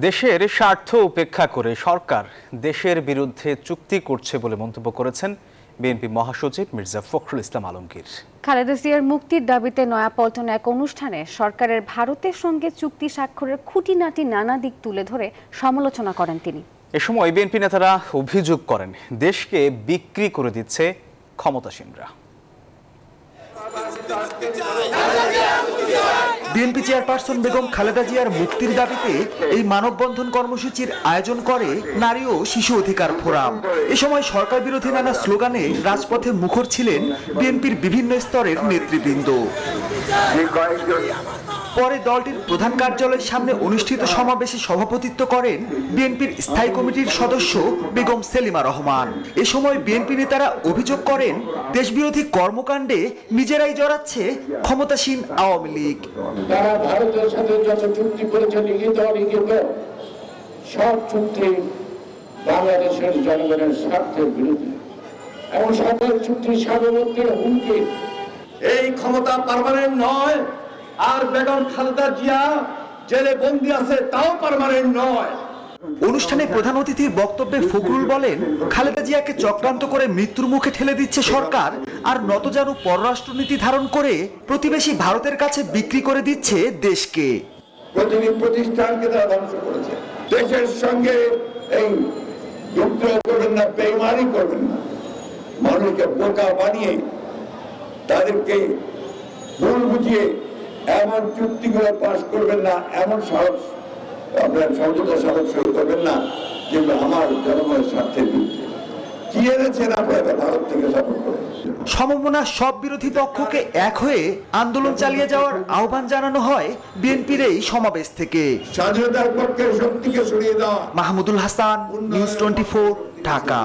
দেশের স্বার্থ উপেক্ষা করে সরকার দেশের বিরুদ্ধে চুক্তি করছে বলে মন্তব্য করেছেন বিএনপি মহাসচিব মির্জা ফখরুল ইসলাম আলমগীর। খালেদা জিয়ার মুক্তির দাবিতে নয়াপল্টনে এক অনুষ্ঠানে সরকারের ভারতের সঙ্গে চুক্তি স্বাক্ষরের খুঁটিনাটি নানা দিক তুলে ধরে সমালোচনা করেন তিনি। এ সময় বিএনপি নেতারা অভিযোগ করেন দেশকে বিক্রি করে দিচ্ছে ক্ষমতাসীনরা। বিএনপি চেয়ারপারসন বেগম খালেদা জিয়ার মুক্তির দাবিতে এই মানববন্ধন কর্মসূচির আয়োজন করে নারী ও শিশু অধিকার ফোরাম। এ সময় সরকার বিরোধী নানা স্লোগানে রাজপথে মুখর ছিলেন বিএনপির বিভিন্ন স্তরের নেতৃবৃন্দ। পরে দলটির প্রধান কার্যালয়ের সামনে অনুষ্ঠিত সমাবেশে সভাপতিত্ব করেন বিএনপির স্থায়ী কমিটির সদস্য বেগম সেলিমা রহমান। এ সময় বিএনপি নেতারা অভিযোগ করেন দেশবিরোধী কর্মকাণ্ডে নিজেরাই জড়াচ্ছে ক্ষমতাসীন আওয়ামী লীগ। তারা ভারতের সাথে যত চুক্তি করেছে লিখিত অলিখিত সব চুক্তি বাংলাদেশের জনগণের স্বার্থের বিরুদ্ধে এবং সকল চুক্তি সার্বভৌমত্বের হুমকি। এই ক্ষমতা পার্মানেন্ট নয়, আর বেগম খালেদা জিয়া জেলে বন্দী আছে তাও পার্মানেন্ট নয়। অনুষ্ঠানে প্রধান অতিথির বক্তব্যে ফখরুল বলেন, খালেদা জিয়াকে চক্রান্ত করে মৃত্যুর মুখে ঠেলে দিচ্ছে সরকার, আর নতজানু পররাষ্ট্রনীতি ধারণ করে প্রতিবেশী ভারতের কাছে বিক্রি করে দিচ্ছে দেশকে। প্রতিটি প্রতিষ্ঠানকে তারা ধ্বংস করেছে। দেশের সঙ্গে এই যুদ্ধ করবেন না, বেইমানি করবেন না, মানুষকে বোকা বানিয়ে তাদেরকে ভুল বুঝিয়ে এমন চুক্তিগুলো পাশ করবেন না, এমন সাহস আপনার সমঝোতা সাহস করবেন না যেগুলো আমার জনগণের স্বার্থের বিরুদ্ধে। কি এনেছেন আপনারা ভারত থেকে সাপোর্ট করে? সমমনা সব বিরোধী পক্ষকে এক হয়ে আন্দোলন চালিয়ে যাওয়ার আহ্বান জানানো হয় বিএনপির এই সমাবেশ থেকে। স্বাধীনতার পক্ষে শক্তিকে সরিয়ে দেওয়া। মাহমুদুল হাসান, নিউজ 24, ঢাকা।